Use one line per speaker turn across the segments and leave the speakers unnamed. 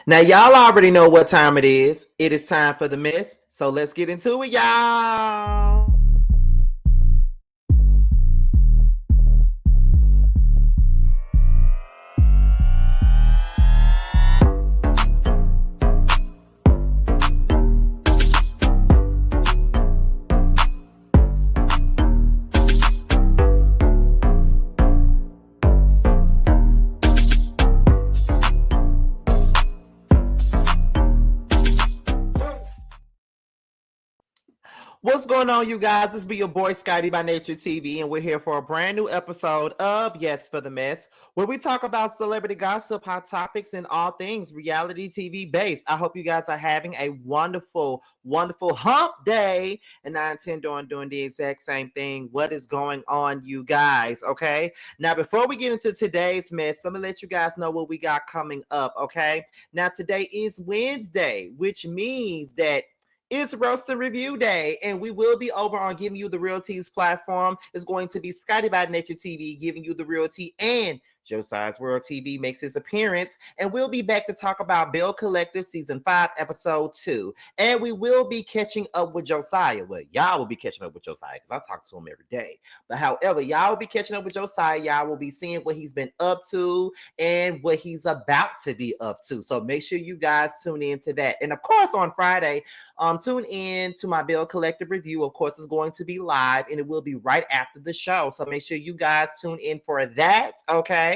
Now, y'all already know what time it is. It is time for the mess. So let's get into it, y'all. What's going on, you guys? This be your boy Scotty by Nature TV, and we're here for a brand new episode of Yes for the Mess, where we talk about celebrity gossip, hot topics, and all things reality TV based. I hope you guys are having a wonderful, wonderful hump day, and I intend on doing the exact same thing. What is going on, you guys? Okay. Now, before we get into today's mess, let me let you guys know what we got coming up. Okay. Now, today is Wednesday, which means that it's Roast and Review Day, and we will be over on Giving You the Real Tea's platform. It's going to be Scotty by Nature TV, Giving You the Real Tea, and Josiah's World TV makes his appearance, and we'll be back to talk about Bill Collective Season 5, Episode 2. And we will be catching up with Josiah. Well, y'all will be catching up with Josiah because I talk to him every day. But however, y'all will be catching up with Josiah. Y'all will be seeing what he's been up to and what he's about to be up to. So make sure you guys tune in to that. And of course, on Friday, tune in to my Bill Collective review. Of course, it's going to be live, and it will be right after the show. So make sure you guys tune in for that. Okay.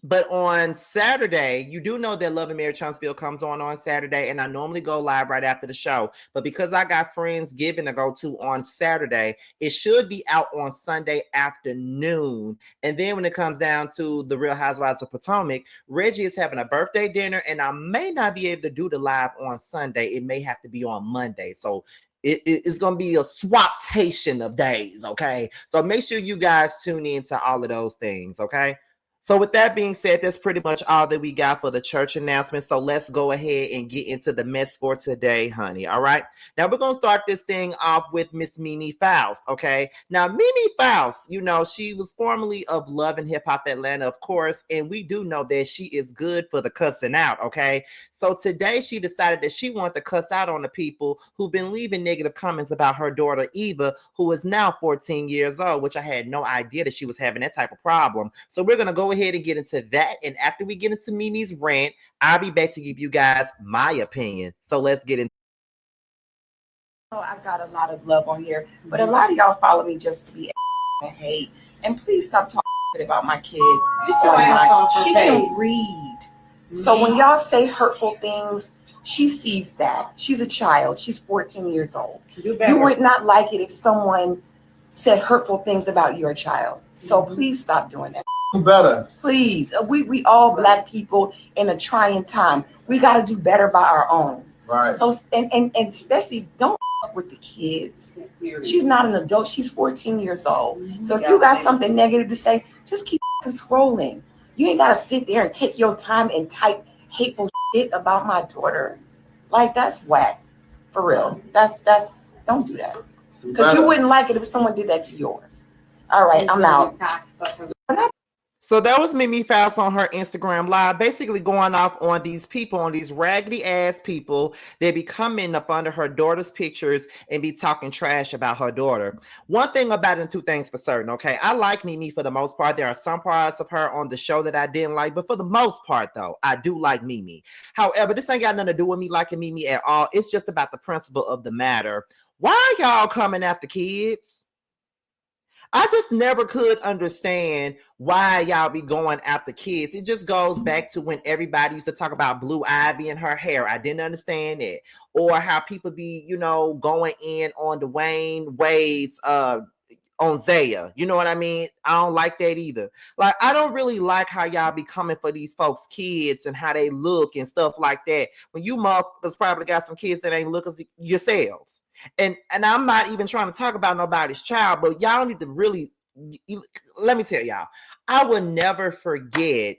But on Saturday, you do know that Love and Marriage Huntsville comes on Saturday, and I normally go live right after the show. But because I got Friendsgiving to go to on Saturday, it should be out on Sunday afternoon. And then when it comes down to the Real Housewives of Potomac, Reggie is having a birthday dinner, and I may not be able to do the live on Sunday. It may have to be on Monday. So it's going to be a swaptation of days, okay? So make sure you guys tune in to all of those things, okay? So with that being said, that's pretty much all that we got for the church announcement. So let's go ahead and get into the mess for today, honey. All right. Now we're going to start this thing off with Miss Mimi Faust. Okay. Now Mimi Faust, you know, she was formerly of Love and Hip Hop Atlanta, of course. And we do know that she is good for the cussing out. Okay. So today she decided that she wanted to cuss out on the people who've been leaving negative comments about her daughter, Eva, who is now 14 years old, which I had no idea that she was having that type of problem. So we're going to go ahead and get into that, and after we get into Mimi's rant, I'll be back to give you guys my opinion. So let's get into.
I got a lot of love on here, but a lot of y'all follow me just to be and hate. And please stop talking about my kid. She can read. So when y'all say hurtful things, she sees that. She's a child. She's 14 years old. You would not like it if someone said hurtful things about your child. So please stop doing that.
Better.
Please. We all Black people in a trying time. We got to do better by our own.
Right.
So and especially don't with the kids. She's not an adult. She's 14 years old. So if you got something negative to say, just keep scrolling. You ain't got to sit there and take your time and type hateful shit about my daughter. Like, that's whack. For real. That's don't do that. Because you wouldn't like it if someone did that to yours. All right, I'm out.
So that was Mimi Faust on her Instagram live, basically going off on these people, on these raggedy ass people. They be coming up under her daughter's pictures and be talking trash about her daughter. One thing about it, and two things for certain, okay? I like Mimi for the most part. There are some parts of her on the show that I didn't like, but for the most part, though, I do like Mimi. However, this ain't got nothing to do with me liking Mimi at all. It's just about the principle of the matter. Why are y'all coming after kids? I just never could understand why y'all be going after kids. It just goes back to when everybody used to talk about Blue Ivy and her hair. I didn't understand it. Or how people be, you know, going in on Dwayne Wade's on Zaya. You know what I mean? I don't like that either. Like, I don't really like how y'all be coming for these folks' kids and how they look and stuff like that. When you motherfuckers probably got some kids that ain't look as yourselves. And I'm not even trying to talk about nobody's child, but y'all need to really, let me tell y'all, I will never forget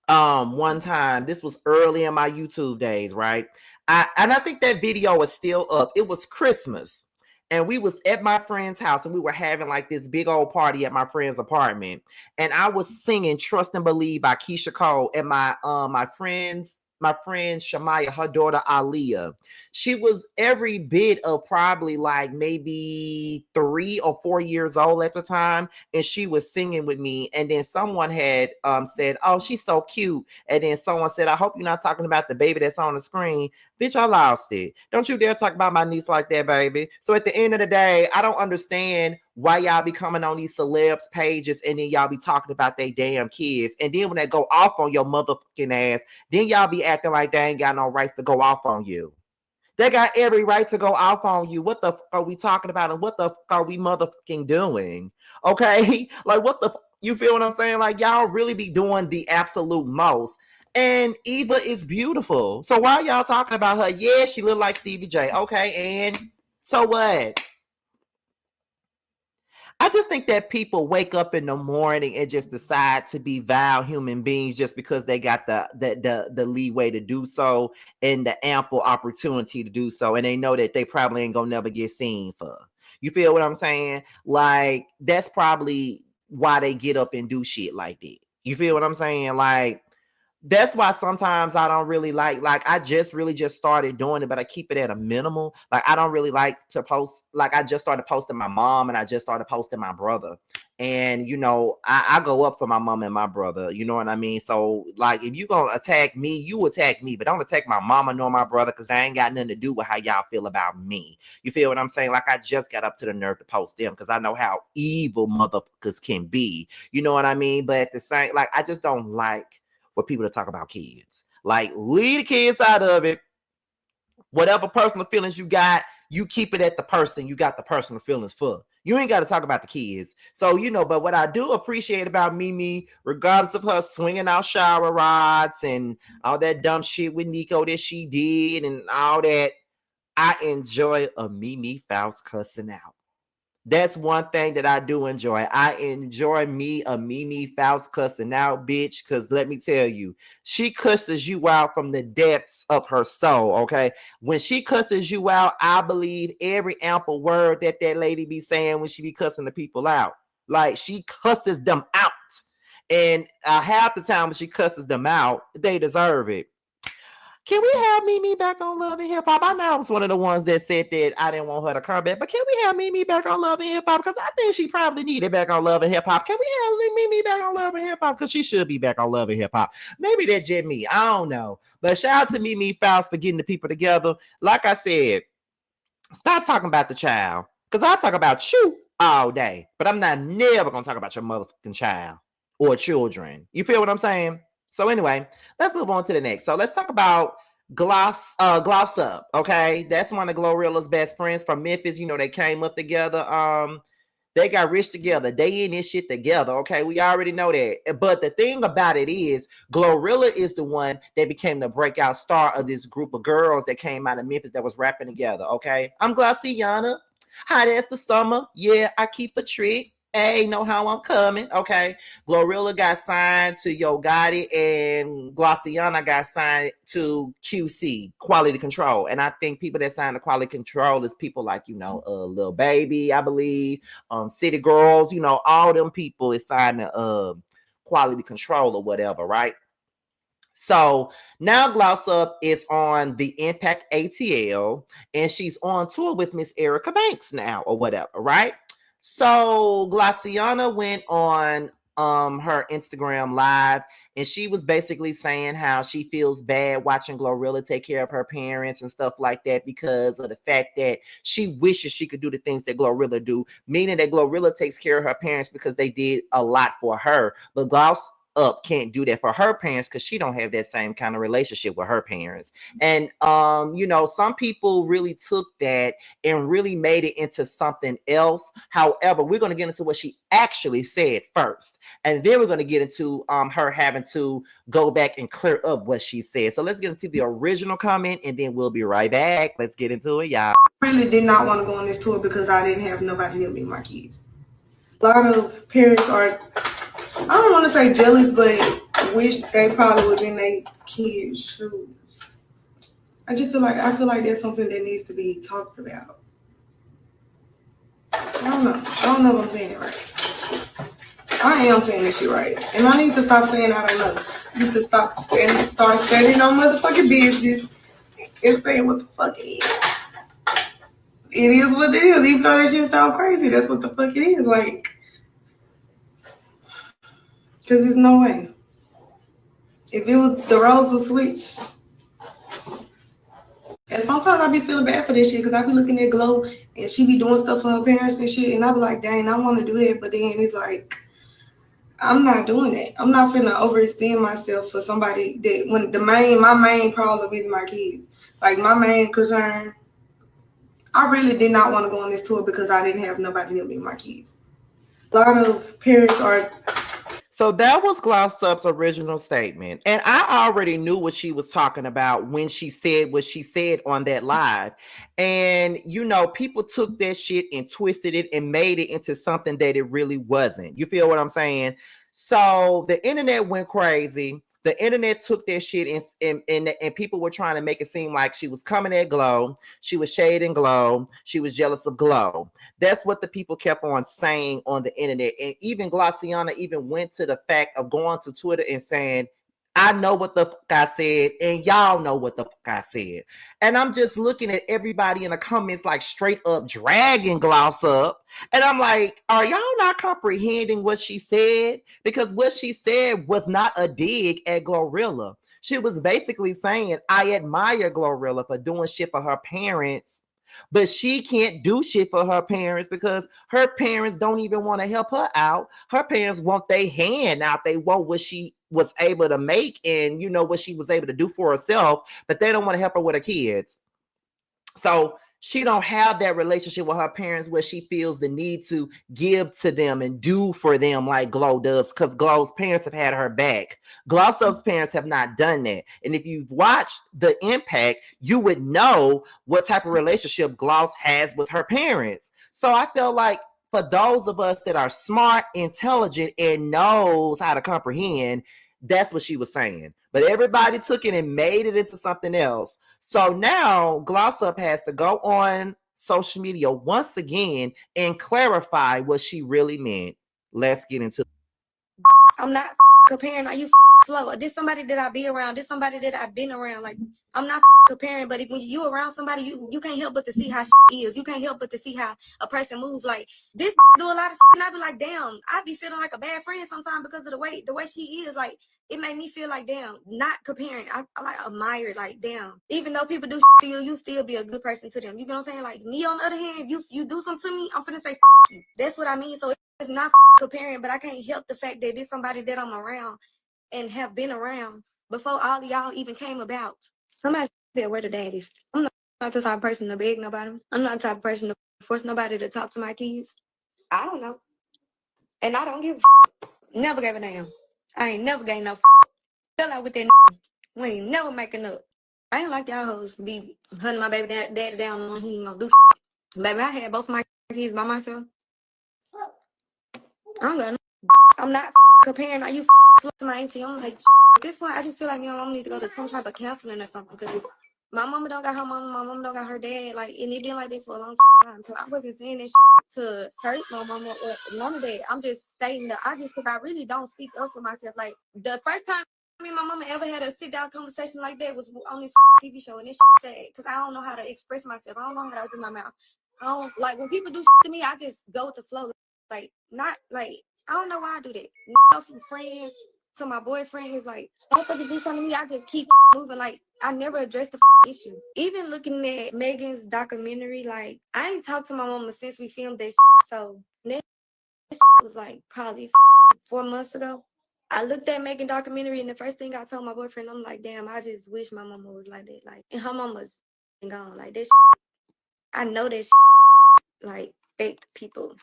one time, this was early in my YouTube days, right? I think that video is still up. It was Christmas. and we was at my friend's house and we were having like this big old party at my friend's apartment, and I was singing Trust and Believe by Keisha Cole, and my friend Shamaya, her daughter Aaliyah, she was every bit of probably like maybe 3 or 4 years old at the time, and she was singing with me. And then someone had said, "Oh, she's so cute." And then someone said, "I hope you're not talking about the baby that's on the screen." Bitch, I lost it. Don't you dare talk about my niece like that, baby. So at the end of the day, I don't understand why y'all be coming on these celebs pages and then y'all be talking about they damn kids. And then when they go off on your motherfucking ass, then y'all be acting like they ain't got no rights to go off on you. They got every right to go off on you. What the fuck are we talking about? And what the fuck are we motherfucking doing? Okay? Like, what the you feel what I'm saying? Like, y'all really be doing the absolute most. And Eva is beautiful. So why y'all talking about her? Yeah, she look like Stevie J. Okay, and so what? I just think that people wake up in the morning and just decide to be vile human beings just because they got the leeway to do so and the ample opportunity to do so, and they know that they probably ain't gonna never get seen for. You feel what I'm saying? Like, that's probably why they get up and do shit like that. You feel what I'm saying? Like, that's why sometimes I don't really like I just really just started doing it, but I keep it at a minimal. Like, I don't really like to post. Like, I just started posting my mom and I just started posting my brother. And I go up for my mom and my brother, you know what I mean? So like, if you gonna attack me, you attack me, but don't attack my mama nor my brother, because I ain't got nothing to do with how y'all feel about me. You feel what I'm saying? Like, I just got up to the nerve to post them because I know how evil motherfuckers can be. You know what I mean? But at the same, like, I just don't like for people to talk about kids. Like, leave the kids out of it. Whatever personal feelings you got, you keep it at the person you got the personal feelings for. You ain't got to talk about the kids. So, but what I do appreciate about Mimi, regardless of her swinging out shower rods and all that dumb shit with Nico that she did and all that, I enjoy a Mimi Faust cussing out. That's one thing that I do enjoy. I enjoy me a Mimi Faust cussing out, bitch, because let me tell you, she cusses you out from the depths of her soul, okay? When she cusses you out, I believe every ample word that lady be saying when she be cussing the people out. Like, she cusses them out. And half the time when she cusses them out, they deserve it. Can we have Mimi back on Love and Hip Hop? I know I was one of the ones that said that I didn't want her to come back, but can we have Mimi back on Love and Hip Hop? Because I think she probably needed back on Love and Hip Hop. Can we have Mimi back on Love and Hip Hop? Because she should be back on Love and Hip Hop. Maybe that's just me. I don't know. But shout out to Mimi Faust for getting the people together. Like I said, stop talking about the child. Because I talk about you all day. But I'm not never going to talk about your motherfucking child or children. You feel what I'm saying? So anyway, let's move on to the next. So let's talk about Gloss Up. Okay, that's one of GloRilla's best friends from Memphis. They came up together. They got rich together. They in this shit together. Okay, we already know that. But the thing about it is, GloRilla is the one that became the breakout star of this group of girls that came out of Memphis that was rapping together. Okay, I'm Glossiana. Hot as the summer. Yeah, I keep a trick. Hey, know how I'm coming. Okay. GloRilla got signed to Yo Gotti, and Glossiana got signed to QC, Quality Control. And I think people that signed to Quality Control is people like, Lil Baby, I believe, City Girls, all them people is signed to Quality Control or whatever, right? So now Gloss Up is on the Impact ATL, and she's on tour with Miss Erica Banks now or whatever, right? So Glossiana went on her Instagram live, and she was basically saying how she feels bad watching GloRilla take care of her parents and stuff like that because of the fact that she wishes she could do the things that GloRilla do, meaning that GloRilla takes care of her parents because they did a lot for her, but Gloss Up can't do that for her parents because she don't have that same kind of relationship with her parents. And some people really took that and really made it into something else. However, we're going to get into what she actually said first, and then we're going to get into her having to go back and clear up what she said. So let's get into the original comment, and then we'll be right back. Let's get into it, y'all.
I really did not want to go on this tour because I didn't have nobody to meet my kids. A lot of parents are, I don't want to say jealous, but wish they probably would in their kids' shoes. I feel like that's something that needs to be talked about. I don't know if I'm saying it right. I am saying this shit right. And I need to stop saying I don't know. You need to start standing on motherfucking business and saying what the fuck it is. It is what it is. Even though that shit sound crazy, that's what the fuck it is. Like, cause there's no way. If it was the roles will switch. And sometimes I be feeling bad for this shit because I be looking at Glow and she be doing stuff for her parents and shit, and I be like, dang, I want to do that, but then it's like, I'm not doing that. I'm not finna overextend myself for somebody that when my main problem is my kids. Like my main concern, I really did not want to go on this tour because I didn't have nobody to help me with my kids. A lot of parents are.
So that was Glossop's original statement. And I already knew what she was talking about when she said what she said on that live. And, you know, people took that shit and twisted it and made it into something that it really wasn't. You feel what I'm saying? So the internet went crazy. The internet took that shit and people were trying to make it seem like she was coming at Glow. She was shading Glow. She was jealous of Glow. That's what the people kept on saying on the internet. And even Glossiana even went to the fact of going to Twitter and saying, I know what the fuck I said, and y'all know what the fuck I said. And I'm just looking at everybody in the comments like straight up dragging Gloss up. And I'm like, are y'all not comprehending what she said? Because what she said was not a dig at GloRilla. She was basically saying, I admire GloRilla for doing shit for her parents, but she can't do shit for her parents because her parents don't even want to help her out. Her parents want their hand out. They want what she was able to make and, you know, what she was able to do for herself, but they don't want to help her with her kids. So she don't have that relationship with her parents where she feels the need to give to them and do for them like Glow does, because Glow's parents have had her back. Glossop's parents have not done that. And if you've watched The Impact, you would know what type of relationship Gloss has with her parents. So I feel like for those of us that are smart, intelligent, and knows how to comprehend, that's what she was saying. But everybody took it and made it into something else. So now Glossop has to go on social media once again and clarify what she really meant. Let's get into it.
I'm not comparing. Are you slow? This somebody that I be around. This somebody that I've been around. Like, I'm not comparing, but if when you around somebody, you can't help but to see how is. You can't help but to see how a person moves. Like, this do a lot of and I be like, damn, I be feeling like a bad friend sometimes because of the way she is. Like, it made me feel like, damn, not comparing. I like admire, like, damn. Even though people do to you, you still be a good person to them. You know what I'm saying? Like, me on the other hand, you do something to me, I'm finna say you. That's what I mean. So it's not comparing, but I can't help the fact that this somebody that I'm around and have been around before all of y'all even came about. Somebody said, where the daddies? I'm not the type of person to beg nobody. I'm not the type of person to force nobody to talk to my kids. I don't know. And I don't give a never gave a damn. I ain't never gave no Still out with that we ain't never making up. I ain't like y'all hoes be hunting my baby daddy down when he ain't gonna do Baby, I had both my kids by myself. I don't got no. I'm not comparing. Are you to my auntie? I'm like, at this point, I just feel like my mom needs to go to some type of counseling or something. Because my mama don't got her mama, my mama don't got her dad. Like, and it been like that for a long time. So I wasn't saying this to hurt my mama or none of that. I'm just stating that because I really don't speak up for myself. Like, the first time me and my mama ever had a sit-down conversation like that was on this TV show, and it's sad because I don't know how to express myself. I don't know how to open my mouth. I don't, like, when people do to me, I just go with the flow. Like, not, like, I don't know why I do that. From friends to my boyfriend is like, motherfuckers do something to me, I just keep moving. Like, I never addressed the issue. Even looking at Megan's documentary, like, I ain't talked to my mama since we filmed that so that was like probably 4 months ago. I looked at Megan documentary, and the first thing I told my boyfriend, I'm like, damn, I just wish my mama was like that. Like, and her mama's gone. Like, that I know that like fake people.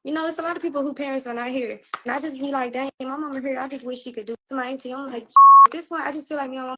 You know, it's a lot of people who parents are not here. And I just be like, dang, my mama here. I just wish she could do to my auntie. I'm like, at this point, I just feel like my mama.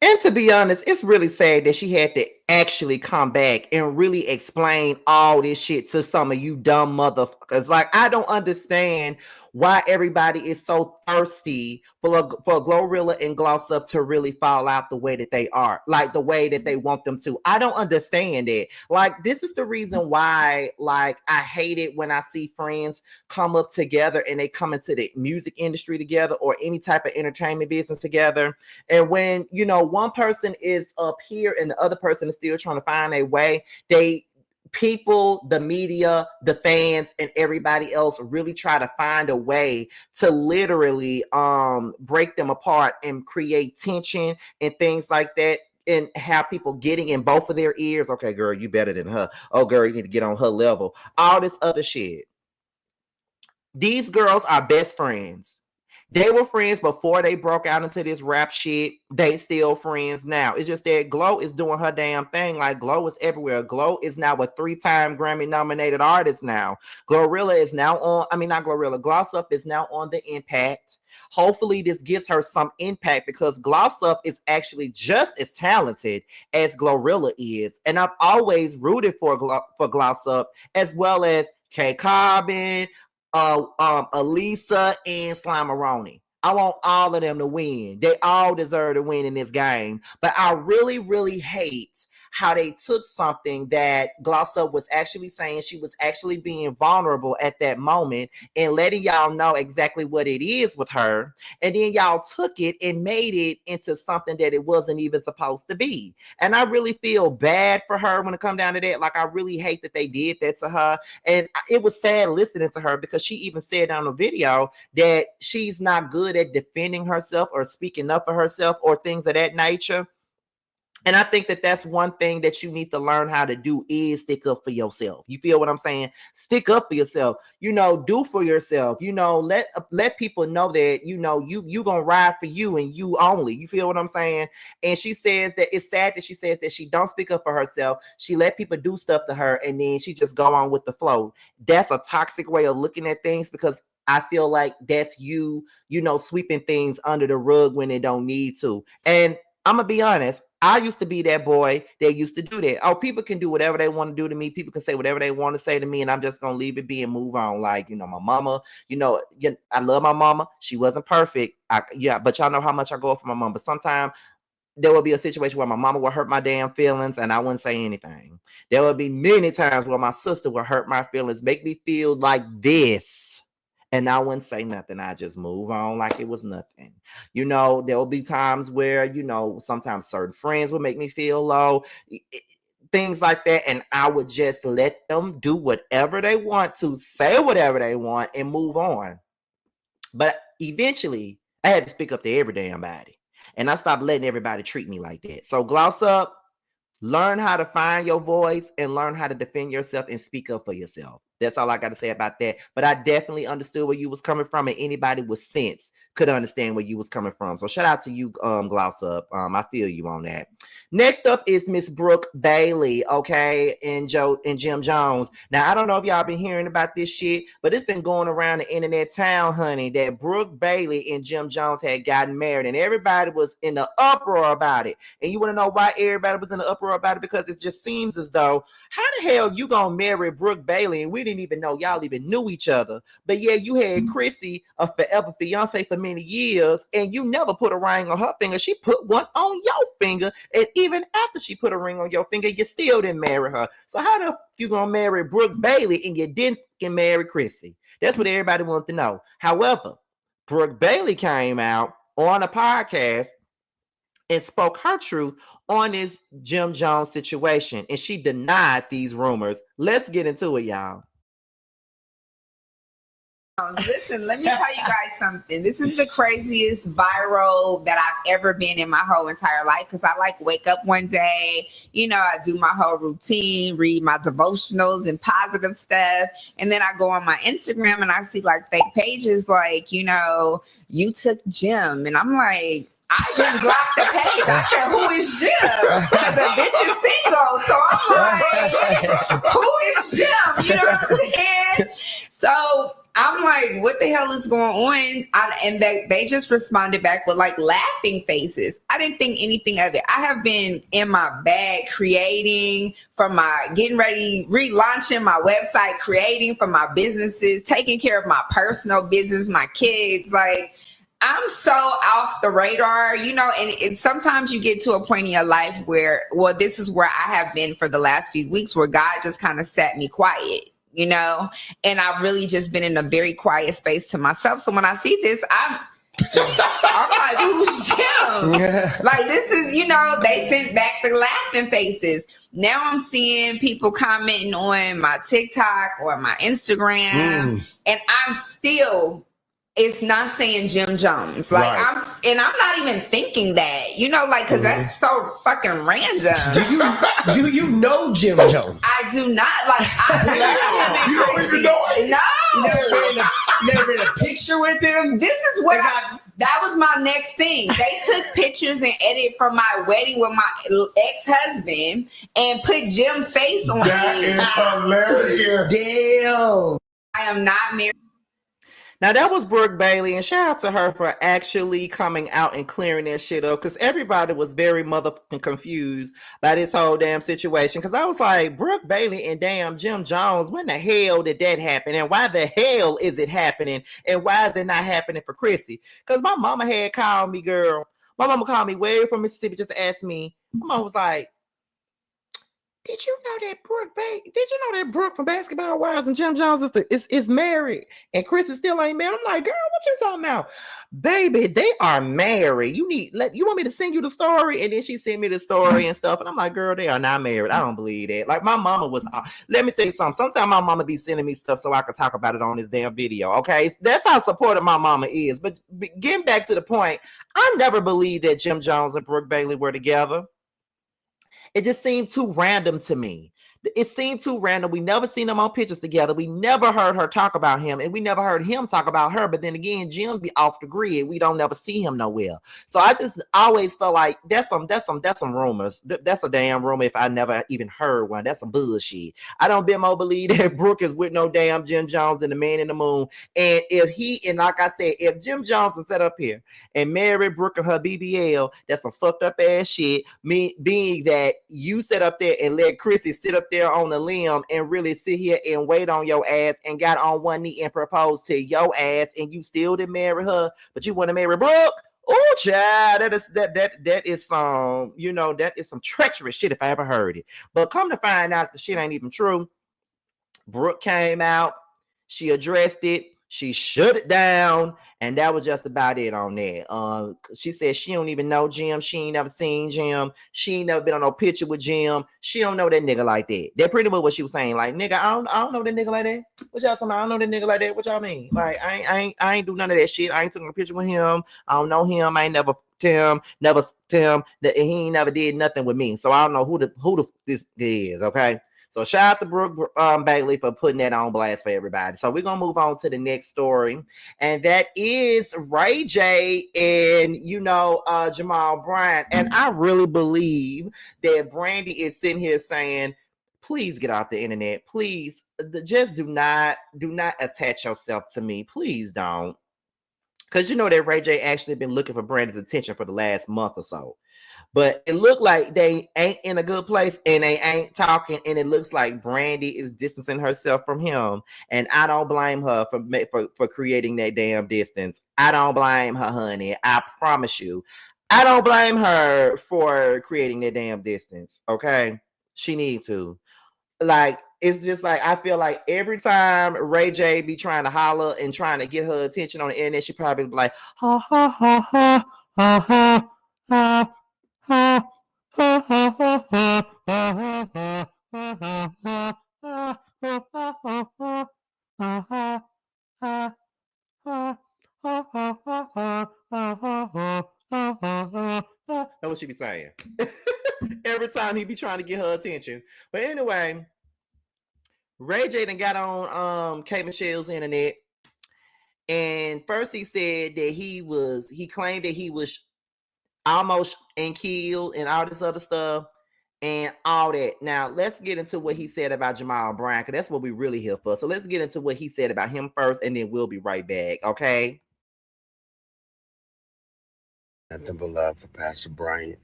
And to be honest, it's really sad that she had to actually come back and really explain all this shit to some of you dumb motherfuckers. Like, I don't understand why everybody is so thirsty for GloRilla and Gloss Up to really fall out the way that they are, like the way that they want them to. I don't understand it. Like, this is the reason why, like, I hate it when I see friends come up together and they come into the music industry together or any type of entertainment business together. And when, you know, one person is up here and the other person is still trying to find a way, people, the media, the fans, and everybody else really try to find a way to literally break them apart and create tension and things like that, and have people getting in both of their ears. Okay, girl, you better than her. Oh, girl, you need to get on her level. All this other shit. These girls are best friends. They were friends before they broke out into this rap shit. They still friends now. It's just that Glo is doing her damn thing. Like, Glo is everywhere. Glo is now a 3-time Grammy nominated artist now. GloRilla is now on, I mean, not GloRilla, Gloss Up is now on the Impact. Hopefully this gives her some impact, because Gloss Up is actually just as talented as GloRilla is. And I've always rooted for Gloss Up, as well as K Cobbin, Elisa, and Slimeroni. I want all of them to win. They all deserve to win in this game. But I really, really hate how they took something that Gloss Up was actually saying. She was actually being vulnerable at that moment and letting y'all know exactly what it is with her. And then y'all took it and made it into something that it wasn't even supposed to be. And I really feel bad for her when it comes down to that. Like, I really hate that they did that to her. And it was sad listening to her, because she even said on the video that she's not good at defending herself or speaking up for herself or things of that nature. And I think that that's one thing that you need to learn how to do, is stick up for yourself. You feel what I'm saying? Stick up for yourself. You know, do for yourself. You know, let people know that, you know, you gonna ride for you and you only. You feel what I'm saying? And she says that it's sad that she says that she don't speak up for herself. She let people do stuff to her, and then she just go on with the flow. That's a toxic way of looking at things, because I feel like that's you know, sweeping things under the rug when it don't need to. And I'm gonna be honest, I used to be that boy that used to do that. Oh, people can do whatever they want to do to me. People can say whatever they want to say to me, and I'm just gonna leave it be and move on. Like, you know, my mama, you know, I love my mama. She wasn't perfect. But y'all know how much I go for my mom. But sometimes there will be a situation where my mama will hurt my damn feelings and I wouldn't say anything. There will be many times where my sister will hurt my feelings, make me feel like this, and I wouldn't say nothing. I just move on like it was nothing. You know, there will be times where, you know, sometimes certain friends will make me feel low, things like that. And I would just let them do whatever they want to, say whatever they want, and move on. But eventually, I had to speak up to every damn body. And I stopped letting everybody treat me like that. So Gloss Up, learn how to find your voice and learn how to defend yourself and speak up for yourself. That's all I got to say about that. But I definitely understood where you was coming from, and anybody with sense could understand where you was coming from. So shout out to you, Gloss Up. I feel you on that. Next up is Miss Brooke Bailey, okay, and Jim Jones. Now, I don't know if y'all been hearing about this shit, but it's been going around the internet town, honey, that Brooke Bailey and Jim Jones had gotten married, and everybody was in the uproar about it. And you want to know why everybody was in the uproar about it? Because it just seems as though, how the hell you gonna marry Brooke Bailey and we didn't even know y'all even knew each other? But yeah, you had Chrissy, a forever fiance for many years, and you never put a ring on her finger. She put one on your finger, and even after she put a ring on your finger, you still didn't marry her. So how the you gonna marry Brooke Bailey and you didn't marry Chrissy? That's what everybody wants to know. However, Brooke Bailey came out on a podcast and spoke her truth on this Jim Jones situation, and she denied these rumors. Let's get into it, y'all.
Listen, let me tell you guys something. This is the craziest viral that I've ever been in my whole entire life, because I like wake up one day, you know, I do my whole routine, read my devotionals and positive stuff, and then I go on my Instagram and I see like fake pages like, you know, you took Jim, and I'm like, I didn't block the page. I said, who is Jim? Because the bitch is single. So I'm like, who is Jim? You know what I'm saying? So I'm like, what the hell is going on? And they just responded back with like laughing faces. I didn't think anything of it. I have been in my bag creating for my getting ready, relaunching my website, creating for my businesses, taking care of my personal business, my kids. Like, I'm so off the radar, you know, and sometimes you get to a point in your life where, well, this is where I have been for the last few weeks, where God just kind of sat me quiet, you know, and I've really just been in a very quiet space to myself. So when I see this, I'm like, who's Jim? Like, this is, you know, they sent back the laughing faces. Now I'm seeing people commenting on my TikTok or my Instagram, and I'm still... It's not saying Jim Jones. Like, right. I'm not even thinking that, you know, like, cause that's so fucking random.
Do you know Jim Jones?
I do not. Like, I
you don't even know it?
No.
You never been in a picture with him?
This is what that was my next thing. They took pictures and edited from my wedding with my ex-husband and put Jim's face on it.
That is hilarious. Damn.
I am not married.
Now, that was Brooke Bailey, and shout out to her for actually coming out and clearing that shit up, because everybody was very motherfucking confused by this whole damn situation, because I was like, Brooke Bailey and damn Jim Jones, when the hell did that happen, and why the hell is it happening, and why is it not happening for Chrissy? Because my mama had called me, girl. My mama called me way from Mississippi, just asked me. My mama was like, did you know that Brooke Bailey? Did you know that Brooke from Basketball Wives and Jim Jones is married and Chris is still ain't married? I'm like, girl, what you talking about? Baby, they are married. You want me to send you the story? And then she sent me the story and stuff. And I'm like, girl, they are not married. I don't believe that. Like, my mama was, let me tell you something. Sometimes my mama be sending me stuff so I can talk about it on this damn video. Okay. That's how supportive my mama is. But getting back to the point, I never believed that Jim Jones and Brooke Bailey were together. It just seemed too random to me. It seemed too random. We never seen them on pictures together. We never heard her talk about him, and we never heard him talk about her. But then again, Jim be off the grid. We don't never see him nowhere. So I just always felt like that's some rumors. That's a damn rumor if I never even heard one. That's some bullshit. I don't be more believe that Brooke is with no damn Jim Jones and the Man in the Moon. And like I said, if Jim Jones is set up here and marry Brooke and her BBL, that's some fucked up ass shit. Me being that you sit up there and let Chrissy sit up there on the limb and really sit here and wait on your ass and got on one knee and proposed to your ass, and you still didn't marry her, but you want to marry Brooke. Oh, child, that is some, you know, that is some treacherous shit if I ever heard it. But come to find out, the shit ain't even true. Brooke came out, she addressed it, she shut it down, and that was just about it on that. She said she don't even know Jim. She ain't never seen Jim. She ain't never been on no picture with Jim. She don't know that nigga like that. That's pretty much what she was saying. Like, nigga, I don't know that nigga like that. What y'all talking about? I don't know that nigga like that. What y'all mean? Like, I ain't do none of that shit. I ain't taking a picture with him. I don't know him. I ain't never never tell him that he ain't never did nothing with me. So I don't know who this is. Okay. So shout out to Brooke Bailey for putting that on blast for everybody. So we're going to move on to the next story. And that is Ray J and, Jamal Bryant. And I really believe that Brandy is sitting here saying, please get off the internet. Please, just do not attach yourself to me. Please don't. Because you know that Ray J actually been looking for Brandy's attention for the last month or so. But it looked like they ain't in a good place and they ain't talking. And it looks like Brandy is distancing herself from him. And I don't blame her for creating that damn distance. I don't blame her, honey. I promise you. I don't blame her for creating that damn distance. Okay? She need to. Like, it's just like, I feel like every time Ray J be trying to holler and trying to get her attention on the internet, she probably be like, ha, ha, ha, ha, ha, ha, ha. Ha ha ha ha ha ha ha ha ha ha that's what she be saying. Every time he be trying to get her attention. But anyway, Ray J done got on K Michelle's internet. And first he said that he claimed that he was almost and killed and all this other stuff. and all that. Now, let's get into what he said about Jamal Bryant, because that's what we really here for. So let's get into what he said about him first, and then we'll be right back, okay?
Nothing but love for Pastor Bryant.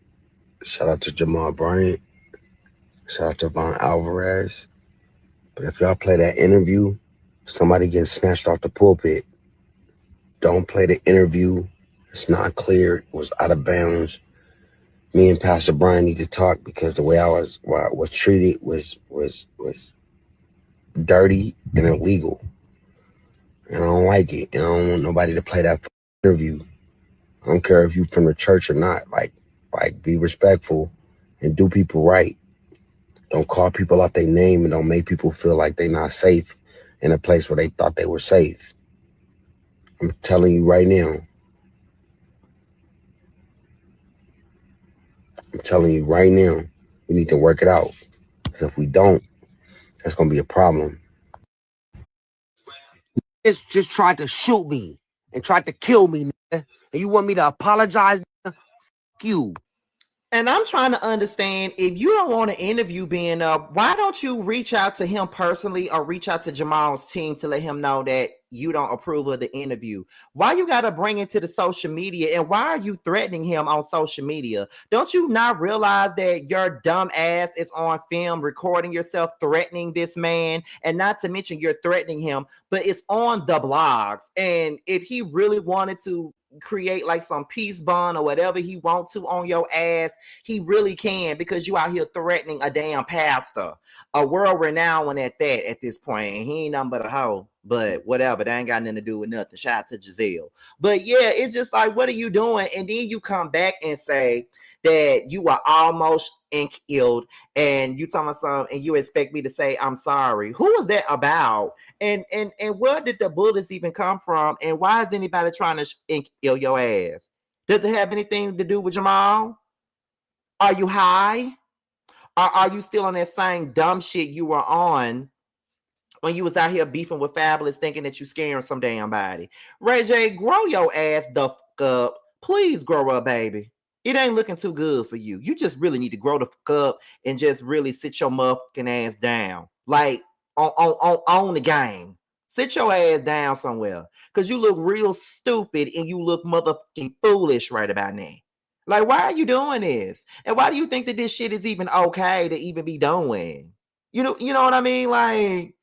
Shout out to Jamal Bryant. Shout out to Von Alvarez. But if y'all play that interview, somebody getting snatched off the pulpit. Don't play the interview. It's not clear. It was out of bounds. Me and Pastor Bryant need to talk, because the way I was treated was dirty and illegal. And I don't like it. And I don't want nobody to play that interview. I don't care if you from the church or not. Like be respectful and do people right. Don't call people out their name, and don't make people feel like they're not safe in a place where they thought they were safe. I'm telling you right now. We need to work it out. Because if we don't, that's going to be a problem. It's just tried to shoot me and tried to kill me, nigga. And you want me to apologize? Nigga? Fuck you.
And I'm trying to understand, if you don't want to interview being up, why don't you reach out to him personally or reach out to Jamal's team to let him know that you don't approve of the interview? Why you got to bring it to the social media, and why are you threatening him on social media? Don't you not realize that your dumb ass is on film recording yourself threatening this man? And not to mention you're threatening him, but it's on the blogs. And if he really wanted to create like some peace bond or whatever he wants to on your ass, he really can, because you out here threatening a damn pastor, a world renowned one at that at this point, and he ain't nothing but a hoe. But whatever, that ain't got nothing to do with nothing. Shout out to Giselle. But yeah, it's just like, what are you doing? And then you come back and say that you are almost killed, and you talking about something, and you expect me to say I'm sorry. Who is that about? And where did the bullets even come from? And why is anybody trying to kill your ass? Does it have anything to do with Jamal? Are you high? Or are you still on that same dumb shit you were on when you was out here beefing with Fabulous, thinking that you scaring some damn body? Ray J, grow your ass the fuck up. Please grow up, baby. It ain't looking too good for you. You just really need to grow the fuck up and just really sit your motherfucking ass down. Like, on the game. Sit your ass down somewhere. Because you look real stupid and you look motherfucking foolish right about now. Like, why are you doing this? And why do you think that this shit is even okay to even be doing? You know what I mean? Like,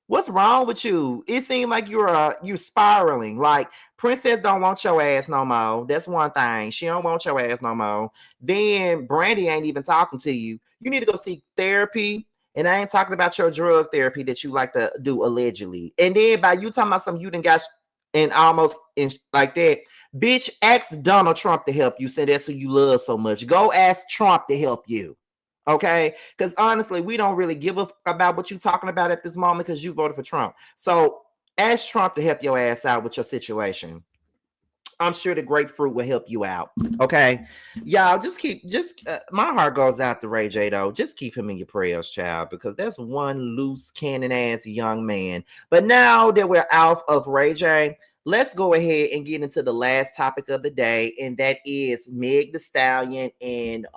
what's wrong with you? It seems like you're spiraling. Like, Princess don't want your ass no more. That's one thing. She don't want your ass no more. Then Brandy ain't even talking to you. You need to go seek therapy. And I ain't talking about your drug therapy that you like to do allegedly. And then by you talking about something you done got and almost like that, bitch, ask Donald Trump to help you. Say that's who you love so much. Go ask Trump to help you. Okay, because honestly, we don't really give a fuck about what you're talking about at this moment, because you voted for Trump. So ask Trump to help your ass out with your situation. I'm sure the grapefruit will help you out. Okay, y'all, my heart goes out to Ray J though. Just keep him in your prayers, child, because that's one loose cannon ass young man. But now that we're out of Ray J, let's go ahead and get into the last topic of the day, and that is Meg Thee Stallion and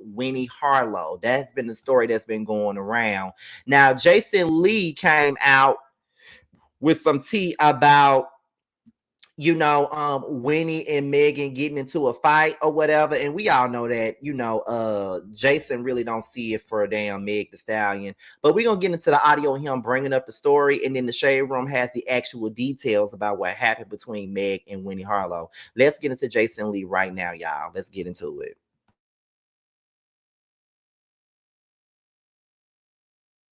Winnie Harlow. That's been the story that's been going around. Now, Jason Lee came out with some tea about Winnie and Megan getting into a fight or whatever. And we all know that, Jason really don't see it for a damn Meg Thee Stallion. But we're going to get into the audio of him bringing up the story. And then the Shade Room has the actual details about what happened between Meg and Winnie Harlow. Let's get into Jason Lee right now, y'all. Let's get into it.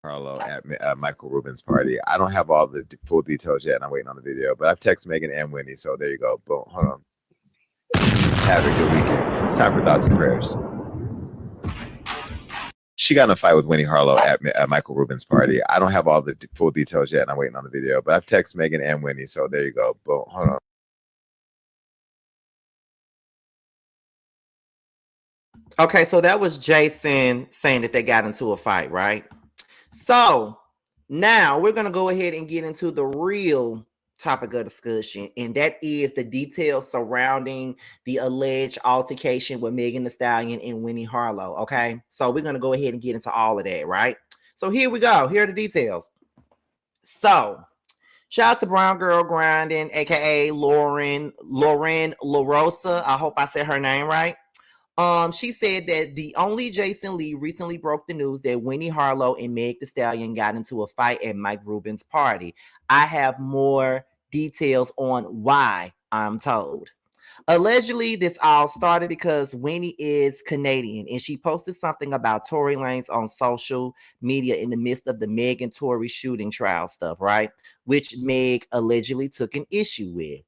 Harlow at Michael Rubin's party. I don't have all the full details yet, and I'm waiting on the video. But I've texted Megan and Winnie, so there you go. Boom. Hold on. Have a good weekend. It's time for thoughts and prayers. She got in a fight with Winnie Harlow at Michael Rubin's party. I don't have all the full details yet, and I'm waiting on the video. But I've texted Megan and Winnie, so there you go. Boom. Hold on.
Okay, so that was Jason saying that they got into a fight, right? So now we're going to go ahead and get into the real topic of discussion, and that is the details surrounding the alleged altercation with Megan Thee Stallion and Winnie Harlow. Okay, so we're gonna go ahead and get into all of that, right? So here we go. Here are the details. So shout out to Brown Girl Grinding, aka Lauren LaRosa. I hope I said her name right. She said that the only Jason Lee recently broke the news that Winnie Harlow and Meg Thee Stallion got into a fight at Mike Rubin's party. I have more details on why, I'm told. Allegedly, this all started because Winnie is Canadian and she posted something about Tory Lanez on social media in the midst of the Meg and Tory shooting trial stuff, right? Which Meg allegedly took an issue with.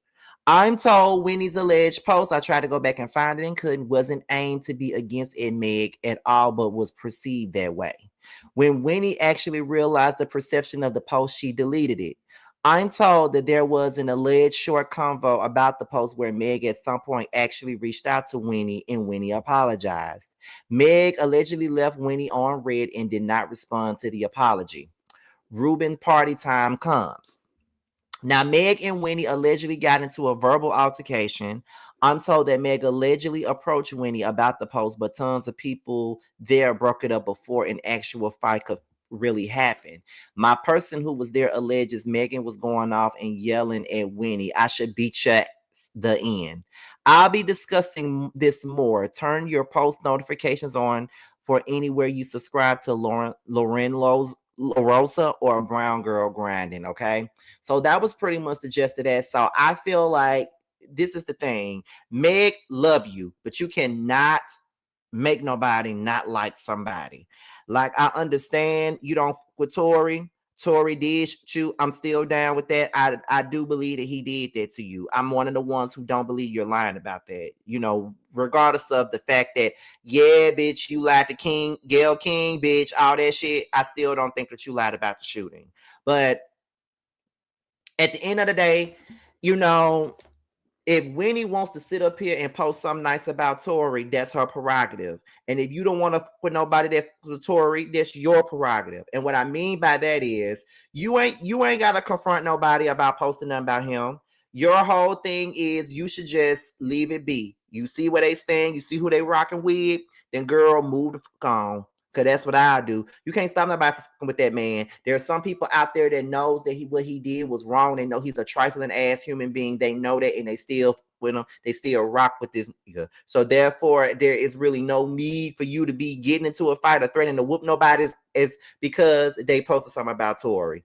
I'm told Winnie's alleged post, I tried to go back and find it and couldn't, wasn't aimed to be against Meg at all, but was perceived that way. When Winnie actually realized the perception of the post, she deleted it. I'm told that there was an alleged short convo about the post where Meg at some point actually reached out to Winnie and Winnie apologized. Meg allegedly left Winnie on red and did not respond to the apology. Rubin party time comes. Now, Meg and Winnie allegedly got into a verbal altercation. I'm told that Meg allegedly approached Winnie about the post, but tons of people there broke it up before an actual fight could really happen. My person who was there alleges Megan was going off and yelling at Winnie, I should beat you at the end. I'll be discussing this more. Turn your post notifications on for anywhere you subscribe to Lauren LaRosa or Brown Girl Grinding, okay? So that was pretty much the gist of that. So I feel like this is the thing. Meg, love you, but you cannot make nobody not like somebody. Like, I understand you don't with Tory. Tory did shoot. I'm still down with that. I do believe that he did that to you. I'm one of the ones who don't believe you're lying about that. You know, regardless of the fact that, yeah, bitch, you lied to King, Gail King, bitch, all that shit. I still don't think that you lied about the shooting. But at the end of the day, you know, if Winnie wants to sit up here and post something nice about Tory, that's her prerogative. And if you don't want to put nobody that with Tory, that's your prerogative. And what I mean by that is you ain't gotta confront nobody about posting nothing about him. Your whole thing is you should just leave it be. You see where they stand, you see who they rocking with, then girl, move the fuck on. Cause that's what I do. You can't stop nobody with that man. There are some people out there that knows that what he did was wrong. They know he's a trifling ass human being. They know that, and they still with him. They still rock with this nigga. So therefore, there is really no need for you to be getting into a fight or threatening to whoop nobody's is because they posted something about Tory.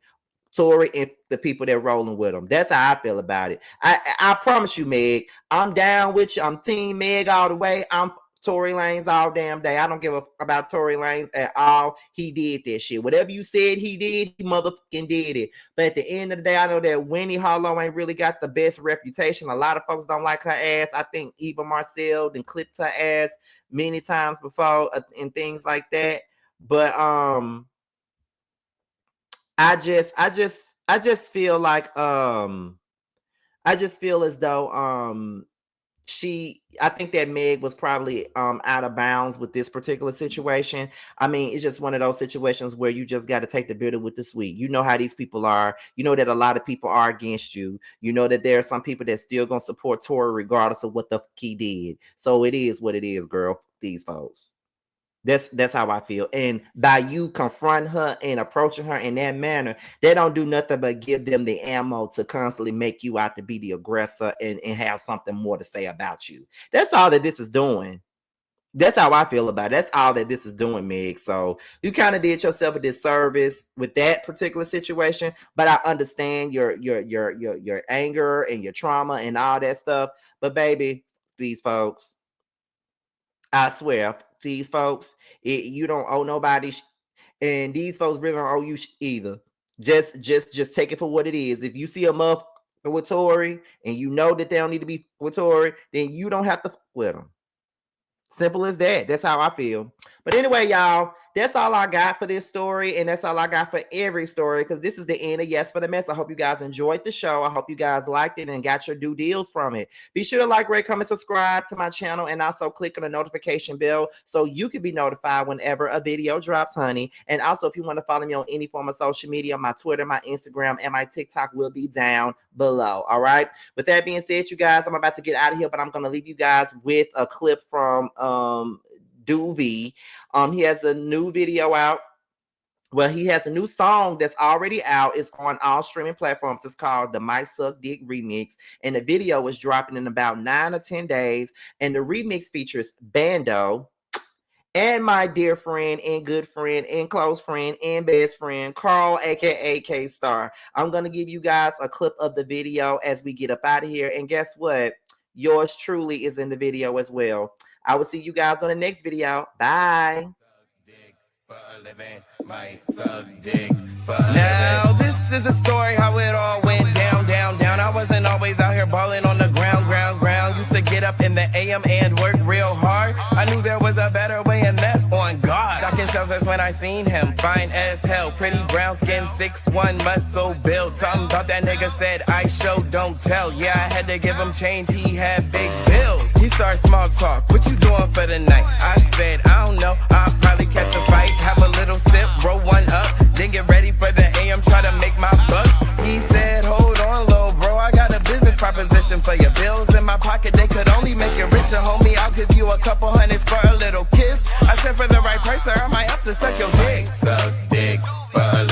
Tory and the people that rolling with him. That's how I feel about it. I promise you, Meg, I'm down with you. I'm team Meg all the way. I'm Tory Lanez all damn day. I don't give a about Tory Lanez at all. He did that shit. Whatever you said he did, he motherfucking did it. But at the end of the day, I know that Winnie Harlow ain't really got the best reputation. A lot of folks don't like her ass. I think Eva Marcel then clipped her ass many times before and things like that. But I just feel like I just feel as though I think that Meg was probably out of bounds with this particular situation. I mean, it's just one of those situations where you just got to take the bitter with the sweet. You know how these people are. You know that a lot of people are against you. You know that there are some people that still gonna support Tory regardless of what the fuck he did. So it is what it is, girl. These folks. That's how I feel. And by you confront her and approaching her in that manner, they don't do nothing but give them the ammo to constantly make you out to be the aggressor and have something more to say about you. That's all that this is doing. That's how I feel about it. That's all that this is doing, Meg. So you kind of did yourself a disservice with that particular situation. But I understand your anger and your trauma and all that stuff. But baby, these folks, I swear, these folks, you don't owe nobody, and these folks really don't owe you either. Just take it for what it is. If you see a motherfucker with Tory and you know that they don't need to be with Tory, then you don't have to with them. Simple as that. That's how I feel. But anyway, y'all, that's all I got for this story, and that's all I got for every story, because this is the end of Yes for the Mess. I hope you guys enjoyed the show. I hope you guys liked it and got your due deals from it. Be sure to like, rate, comment, subscribe to my channel, and also click on the notification bell so you can be notified whenever a video drops, honey. And also, if you want to follow me on any form of social media, my Twitter, my Instagram, and my TikTok will be down below. All right. With that being said, you guys, I'm about to get out of here, but I'm going to leave you guys with a clip from Doovie. He has a new video out. Well, he has a new song that's already out. It's on all streaming platforms. It's called the My Suck Dick Remix. And the video is dropping in about 9 or 10 days. And the remix features Bando and my dear friend and good friend and close friend and best friend, Carl, aka K-Star. I'm going to give you guys a clip of the video as we get up out of here. And guess what? Yours truly is in the video as well. I will see you guys on the next video. Bye.
Now this is a story how it all went down. I wasn't always out here balling on the ground. Used to get up in the AM and work real hard. I knew there was a better way, and that's on God. Stocking shelves, that's when I seen him, fine as hell, pretty brown skin, 6'1", muscle build. Something about that nigga said I show don't tell. Yeah, I had to give him change, he had big bills. He started small talk, what you doing for the night? I said I don't know, I'll probably catch a fight, have a little sip, roll one up, then get ready for the AM, try to make my bucks. He said hold on little bro, I got a business proposition for your bills in my pocket, they could only make you richer, homie. I'll give you a couple hundreds for a little kiss. I said for the right price, sir, I might have to suck your dick. Suck dick for a